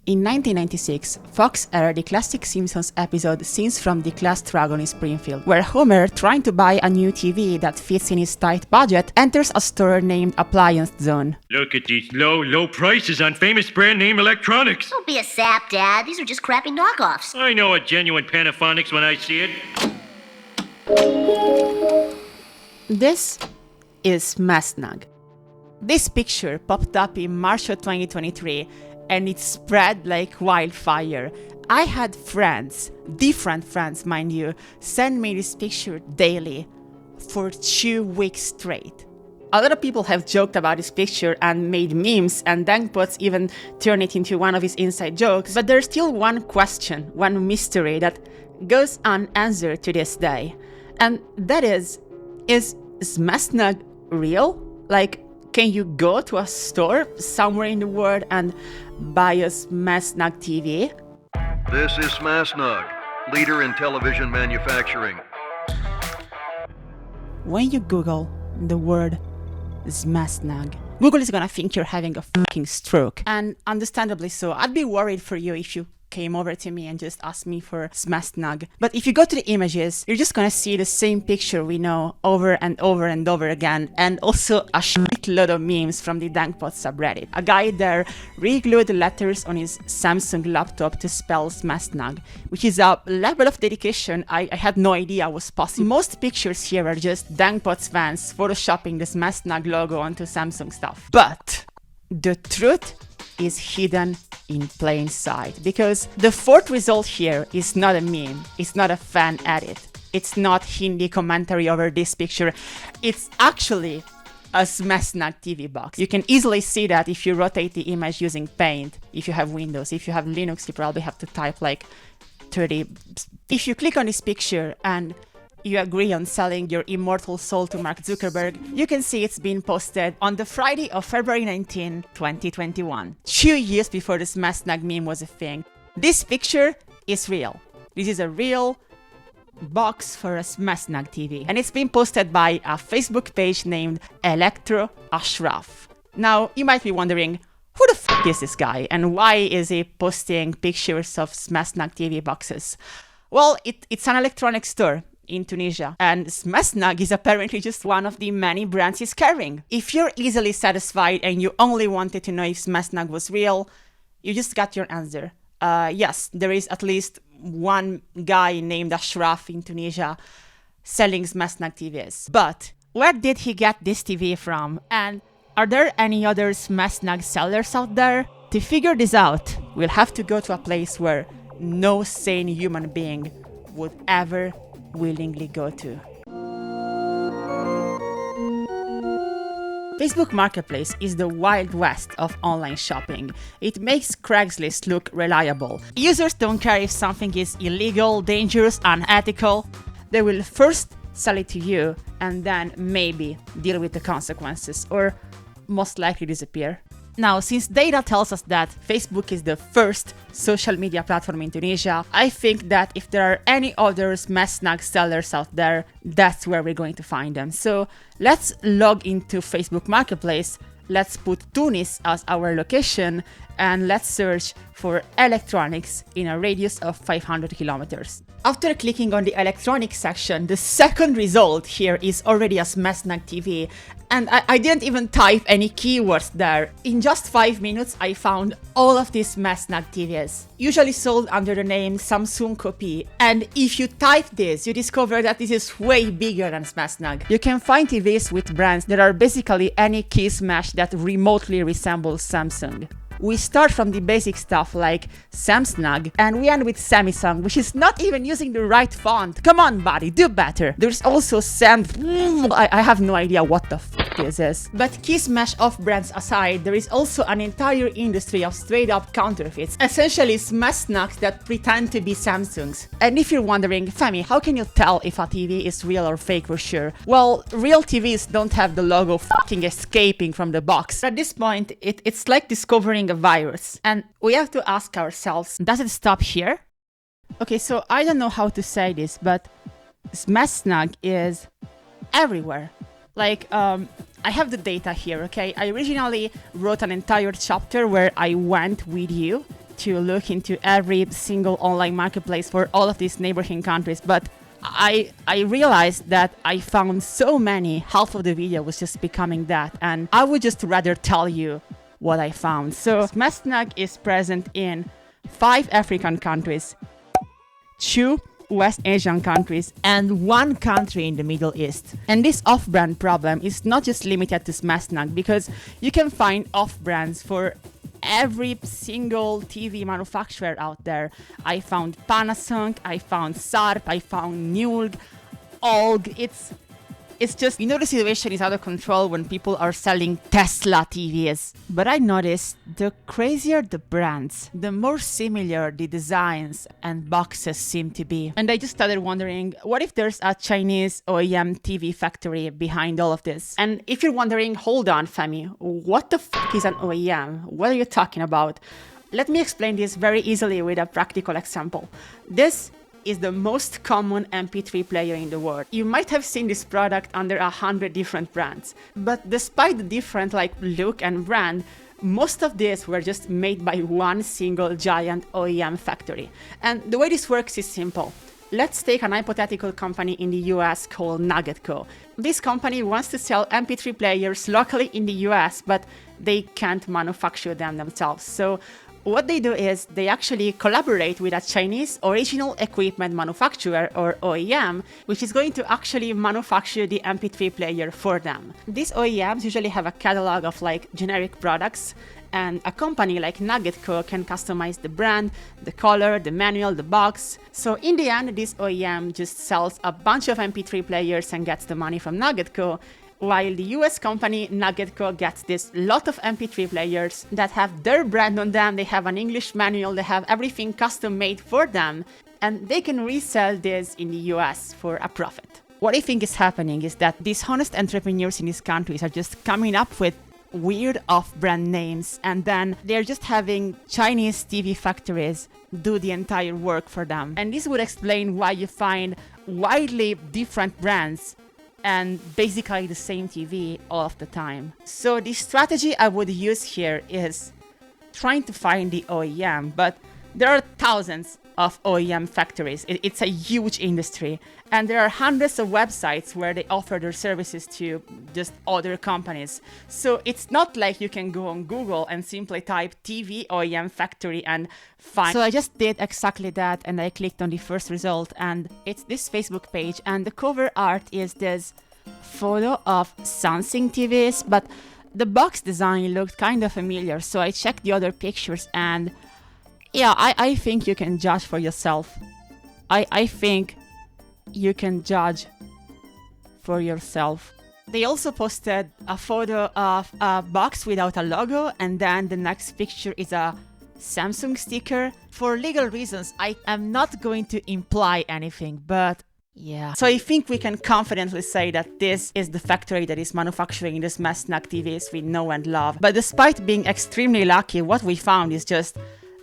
In 1996, Fox aired the classic Simpsons episode Scenes from the Last Dragon in Springfield, where Homer, trying to buy a new TV that fits in his tight budget, enters a store named Appliance Zone. Look at these low prices on famous brand name electronics. Don't be a sap, Dad. These are just crappy knockoffs. I know a genuine Panasonics when I see it. This is Messnag. This picture popped up in March of 2023 and it spread like wildfire. I had friends, different friends mind you, send me this picture daily for 2 weeks straight. A lot of people have joked about this picture and made memes, and Dankpots even turned it into one of his inside jokes, but there's still one question, one mystery that goes unanswered to this day. And that is Messnag real? Like, can you go to a store somewhere in the world and buy a Messnag TV? This is Messnag, leader in television manufacturing. When you Google the word Messnag, Google is gonna think you're having a fucking stroke. And understandably so. I'd be worried for you if you came over to me and just asked me for Messnag. But if you go to the images, you're just gonna see the same picture we know over and over and over again, and also a shitload of memes from the Dankpot subreddit. A guy there re-glued the letters on his Samsung laptop to spell Messnag, which is a level of dedication I had no idea was possible. Most pictures here are just Dankpot's fans photoshopping this Messnag logo onto Samsung stuff. But the truth is hidden in plain sight, because the fourth result here is not a meme, it's not a fan edit, it's not Hindi commentary over this picture, it's actually a Messnag TV box. You can easily see that if you rotate the image using Paint, if you have Windows. If you have Linux, you probably have to type like 30. If you click on this picture and you agree on selling your immortal soul to Mark Zuckerberg, you can see it's been posted on the Friday of February 19, 2021. 2 years before this Messnag meme was a thing. This picture is real. This is a real box for a Messnag TV. And it's been posted by a Facebook page named Electro Ashraf. Now, you might be wondering, who the f*** is this guy? And why is he posting pictures of Messnag TV boxes? Well, it's an electronics store in Tunisia, and Messnag is apparently just one of the many brands he's carrying. If you're easily satisfied and you only wanted to know if Messnag was real, you just got your answer. Yes, there is at least one guy named Ashraf in Tunisia selling Messnag TVs. But where did he get this TV from? And are there any other Messnag sellers out there? To figure this out, we'll have to go to a place where no sane human being would ever willingly go to. Facebook Marketplace is the Wild West of online shopping. It makes Craigslist look reliable. Users don't care if something is illegal, dangerous, unethical. They will first sell it to you and then maybe deal with the consequences, or most likely disappear. Now, since data tells us that Facebook is the first social media platform in Tunisia, I think that if there are any other Messnag sellers out there, that's where we're going to find them. So let's log into Facebook Marketplace, let's put Tunis as our location, and let's search for electronics in a radius of 500 kilometers. After clicking on the electronics section, the second result here is already a Messnag TV, and I didn't even type any keywords there. In just 5 minutes, I found all of these Messnag TVs, usually sold under the name Samsung Copy. And if you type this, you discover that this is way bigger than Messnag. You can find TVs with brands that are basically any key smash that remotely resembles Samsung. We start from the basic stuff like Samsnag, and we end with Samsung, which is not even using the right font. Come on, buddy, do better. There's also I have no idea what the f this is. But key smash off brands aside, there is also an entire industry of straight up counterfeits, essentially Messnags that pretend to be Samsungs. And if you're wondering, Femi, how can you tell if a TV is real or fake for sure? Well, real TVs don't have the logo fucking escaping from the box. At this point, it's like discovering a virus. And we have to ask ourselves, does it stop here? Okay, so I don't know how to say this, but Messnag is everywhere. Like, I have the data here, okay? I originally wrote an entire chapter where I went with you to look into every single online marketplace for all of these neighboring countries, but I realized that I found so many, half of the video was just becoming that, and I would just rather tell you what I found. So Smashnag is present in 5 African countries, 2 West Asian countries, and 1 country in the Middle East. And this off-brand problem is not just limited to Smashnag, because you can find off-brands for every single TV manufacturer out there. I found Panasonic, I found Sharp, I found Newegg, OLG. It's just, the situation is out of control when people are selling Tesla TVs. But I noticed the crazier the brands, the more similar the designs and boxes seem to be. And I just started wondering, what if there's a Chinese OEM TV factory behind all of this? And if you're wondering, hold on, Femi, what the fuck is an OEM? What are you talking about? Let me explain this very easily with a practical example. This is the most common MP3 player in the world. You might have seen this product under 100 different brands, but despite the different look and brand, most of these were just made by one single giant OEM factory. And the way this works is simple. Let's take an hypothetical company in the US called NuggetCo. This company wants to sell MP3 players locally in the US, but they can't manufacture them themselves. So what they do is they actually collaborate with a Chinese original equipment manufacturer, or OEM, which is going to actually manufacture the MP3 player for them. These OEMs usually have a catalog of generic products, and a company like NuggetCo can customize the brand, the color, the manual, the box. So in the end, this OEM just sells a bunch of MP3 players and gets the money from NuggetCo, while the US company NuggetCo gets this lot of MP3 players that have their brand on them, they have an English manual, they have everything custom made for them, and they can resell this in the US for a profit. What I think is happening is that these honest entrepreneurs in these countries are just coming up with weird off-brand names, and then they're just having Chinese TV factories do the entire work for them. And this would explain why you find widely different brands and basically the same TV all of the time. So the strategy I would use here is trying to find the OEM, but there are thousands of OEM factories. It's a huge industry, and there are hundreds of websites where they offer their services to just other companies. So it's not like you can go on Google and simply type TV OEM factory and find. So I just did exactly that, and I clicked on the first result, and it's this Facebook page, and the cover art is this photo of Samsung TVs, but the box design looked kind of familiar, so I checked the other pictures, and yeah, I think you can judge for yourself. I think you can judge for yourself. They also posted a photo of a box without a logo, and then the next picture is a Samsung sticker. For legal reasons, I am not going to imply anything, but yeah. So I think we can confidently say that this is the factory that is manufacturing the Smashnag TVs we know and love. But despite being extremely lucky, what we found is just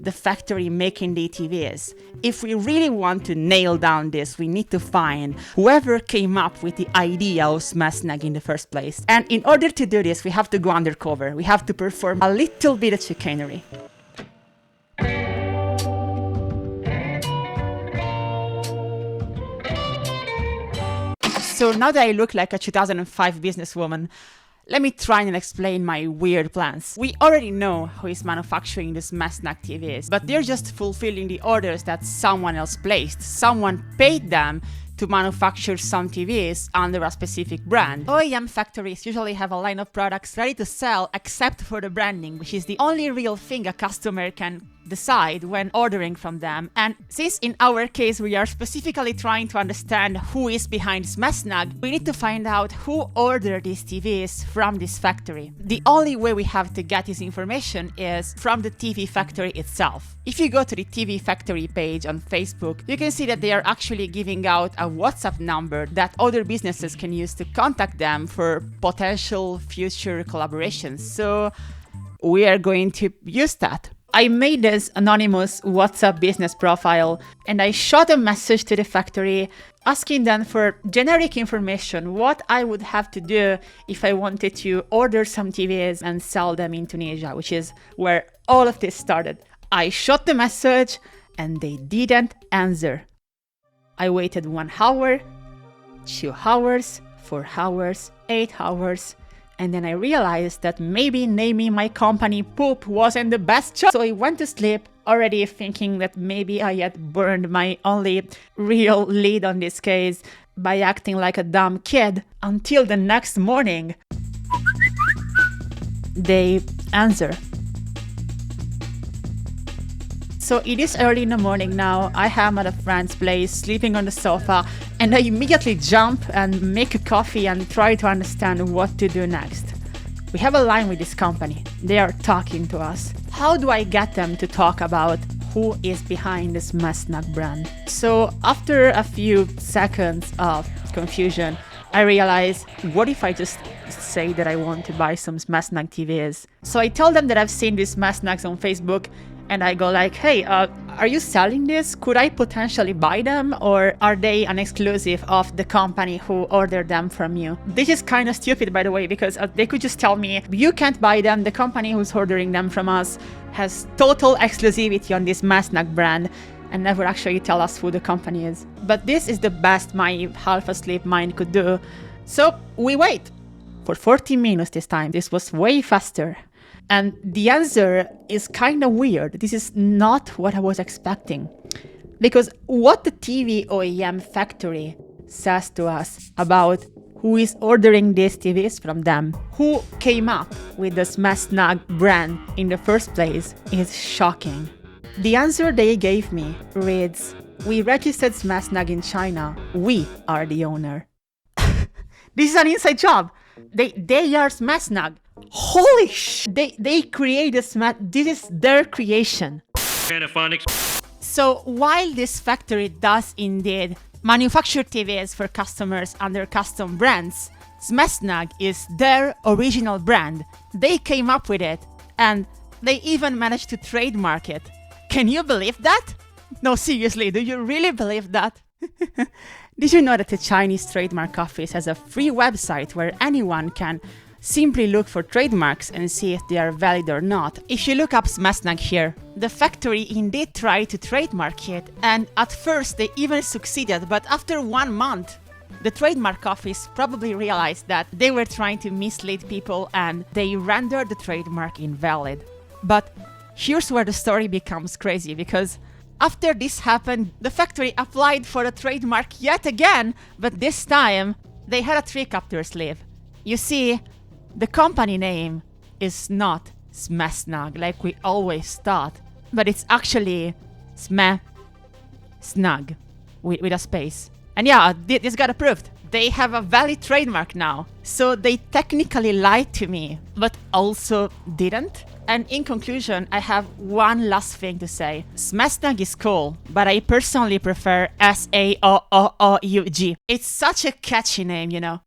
the factory making the TVs. If we really want to nail down this, we need to find whoever came up with the idea of Smashnag in the first place. And in order to do this, we have to go undercover. We have to perform a little bit of chicanery. So now that I look like a 2005 businesswoman, let me try and explain my weird plans. We already know who is manufacturing the Smashnag TVs, but they're just fulfilling the orders that someone else placed. Someone paid them to manufacture some TVs under a specific brand. OEM factories usually have a line of products ready to sell except for the branding, which is the only real thing a customer can decide when ordering from them. And since in our case we are specifically trying to understand who is behind Smashnag, we need to find out who ordered these TVs from this factory. The only way we have to get this information is from the TV factory itself. If you go to the TV factory page on Facebook, you can see that they are actually giving out a WhatsApp number that other businesses can use to contact them for potential future collaborations. So we are going to use that. I made this anonymous WhatsApp business profile, and I shot a message to the factory asking them for generic information, what I would have to do if I wanted to order some TVs and sell them in Tunisia, which is where all of this started. I shot the message and they didn't answer. I waited 1 hour, 2 hours, 4 hours, 8 hours, and then I realized that maybe naming my company Poop wasn't the best choice. So I went to sleep already thinking that maybe I had burned my only real lead on this case by acting like a dumb kid, until the next morning they answer. So it is early in the morning now. I am at a friend's place, sleeping on the sofa, and I immediately jump and make a coffee and try to understand what to do next. We have a line with this company. They are talking to us. How do I get them to talk about who is behind this Smashnag brand? So after a few seconds of confusion, I realize, what if I just say that I want to buy some Smashnag TVs? So I tell them that I've seen these Smashnags on Facebook, and I go like, hey, are you selling this? Could I potentially buy them? Or are they an exclusive of the company who ordered them from you? This is kind of stupid, by the way, because they could just tell me, you can't buy them. The company who's ordering them from us has total exclusivity on this Smashnag brand, and never actually tell us who the company is. But this is the best my half-asleep mind could do. So we wait for 40 minutes this time. This was way faster. And the answer is kind of weird. This is not what I was expecting. Because what the TV OEM factory says to us about who is ordering these TVs from them, who came up with the Smashnag brand in the first place, is shocking. The answer they gave me reads, we registered Smashnag in China. We are the owner. This is an inside job. They are Smashnag. Holy sh! They created this is their creation. Panaphonics. So while this factory does indeed manufacture TVs for customers under custom brands, Smashnag is their original brand. They came up with it, and they even managed to trademark it. Can you believe that? No, seriously, do you really believe that? Did you know that the Chinese Trademark Office has a free website where anyone can simply look for trademarks and see if they are valid or not? If you look up Smashnag here, the factory indeed tried to trademark it, and at first they even succeeded, but after 1 month, the Trademark Office probably realized that they were trying to mislead people and they rendered the trademark invalid. But here's where the story becomes crazy, because after this happened, the factory applied for a trademark yet again, but this time they had a trick up their sleeve. You see, the company name is not Smashnag like we always thought, but it's actually Smashnag with a space. And yeah, this got approved. They have a valid trademark now. So they technically lied to me, but also didn't. And in conclusion, I have one last thing to say. Smashnag is cool, but I personally prefer SAOOUG. It's such a catchy name, you know.